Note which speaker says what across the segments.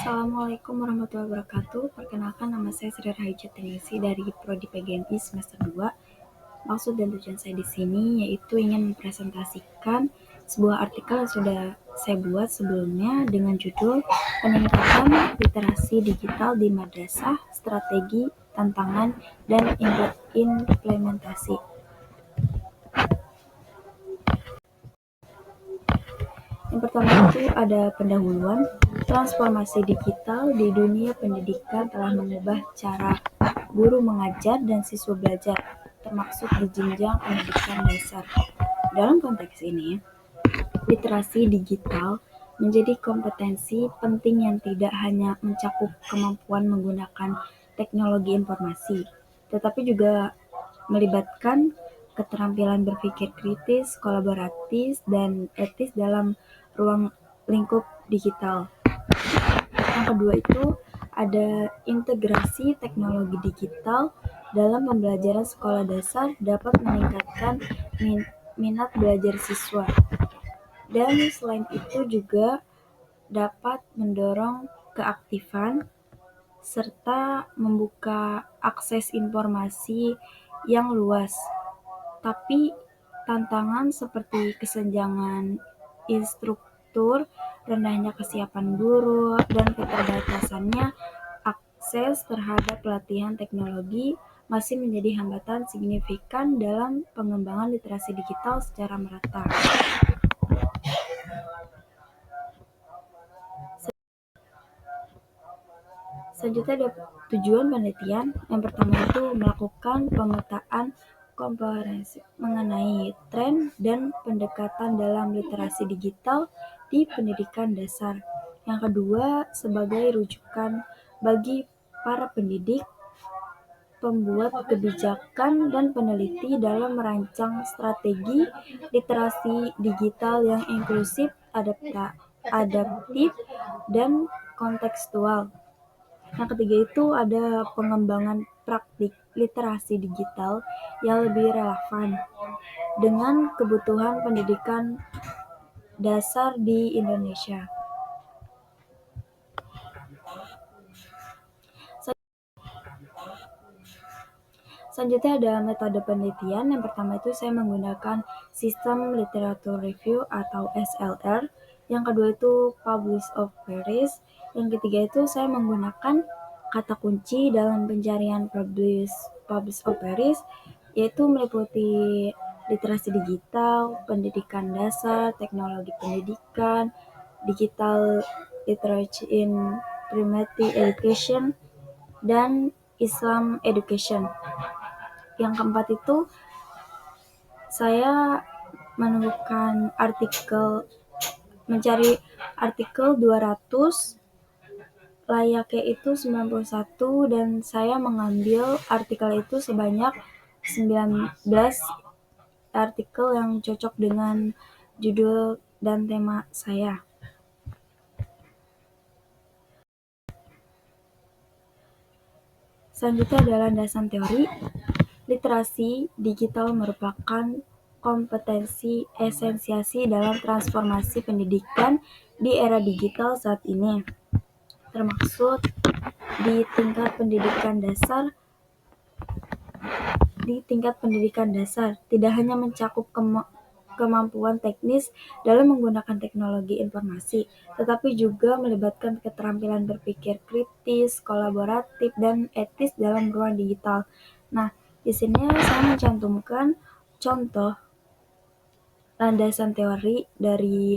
Speaker 1: Assalamualaikum warahmatullahi wabarakatuh. Perkenalkan, nama saya Sri Rahayu Ningsih dari Prodi PGMI semester 2. Maksud dan tujuan saya di sini yaitu ingin mempresentasikan sebuah artikel yang sudah saya buat sebelumnya dengan judul Peningkatan Literasi Digital di Madrasah, Strategi, Tantangan, dan Implementasi. Yang pertama itu ada pendahuluan. Transformasi digital di dunia pendidikan telah mengubah cara guru mengajar dan siswa belajar, termasuk di jenjang pendidikan dasar. Dalam konteks ini, literasi digital menjadi kompetensi penting yang tidak hanya mencakup kemampuan menggunakan teknologi informasi, tetapi juga melibatkan keterampilan berpikir kritis, kolaboratif, dan etis dalam ruang lingkup digital. Yang kedua itu ada integrasi teknologi digital dalam pembelajaran sekolah dasar dapat meningkatkan minat belajar siswa. Dan selain itu juga dapat mendorong keaktifan serta membuka akses informasi yang luas. Tapi tantangan seperti kesenjangan instruktur, rendahnya kesiapan guru, dan keterbatasannya akses terhadap pelatihan teknologi masih menjadi hambatan signifikan dalam pengembangan literasi digital secara merata. Selanjutnya ada tujuan penelitian. Yang pertama itu melakukan pemetaan komparasi mengenai tren dan pendekatan dalam literasi digital di pendidikan dasar. Yang kedua, sebagai rujukan bagi para pendidik, pembuat kebijakan, dan peneliti dalam merancang strategi literasi digital yang inklusif, adaptif, dan kontekstual. Yang ketiga itu ada pengembangan praktik literasi digital yang lebih relevan dengan kebutuhan pendidikan dasar di Indonesia. Selanjutnya ada metode penelitian. Yang pertama itu saya menggunakan sistem literature review atau SLR. Yang kedua itu publish of Paris. Yang ketiga itu saya menggunakan kata kunci dalam pencarian publish of Paris, yaitu meliputi literasi digital, pendidikan dasar, teknologi pendidikan, digital literacy in primary education, dan Islam education. Yang keempat itu saya mencari artikel 200, layaknya itu 91, dan saya mengambil artikel itu sebanyak 19 artikel yang cocok dengan judul dan tema saya. Selanjutnya adalah landasan teori. Literasi digital merupakan kompetensi esensiasi dalam transformasi pendidikan di era digital saat ini, termasuk di tingkat pendidikan dasar, tidak hanya mencakup kemampuan teknis dalam menggunakan teknologi informasi, tetapi juga melibatkan keterampilan berpikir kritis, kolaboratif, dan etis dalam ruang digital. Nah, di sini saya mencantumkan contoh landasan teori dari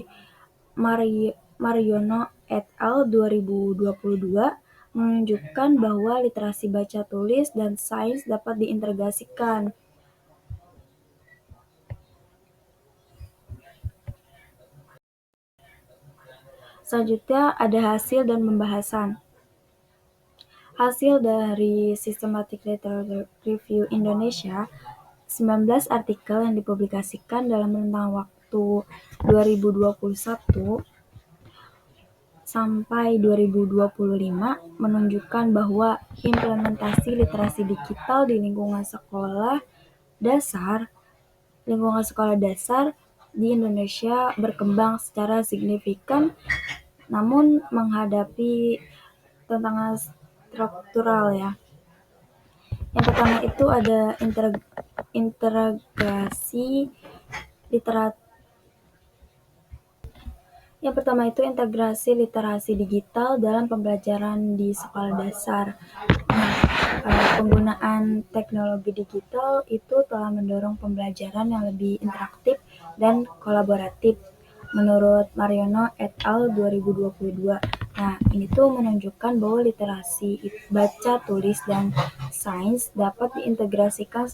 Speaker 1: Mariono et al. 2022 menunjukkan bahwa literasi baca tulis dan sains dapat diintegrasikan. Selanjutnya ada hasil dan pembahasan. Hasil dari Systematic Literature Review Indonesia, 19 artikel yang dipublikasikan dalam rentang waktu 2021 sampai 2025 menunjukkan bahwa implementasi literasi digital di lingkungan sekolah dasar di Indonesia berkembang secara signifikan, namun menghadapi tantangan struktural ya. Yang pertama itu ada integrasi literasi. Yang pertama itu integrasi literasi digital dalam pembelajaran di sekolah dasar. Nah, penggunaan teknologi digital itu telah mendorong pembelajaran yang lebih interaktif dan kolaboratif. Menurut Mariono et al. 2022. Nah, ini tuh menunjukkan bahwa literasi baca, tulis, dan sains dapat diintegrasikan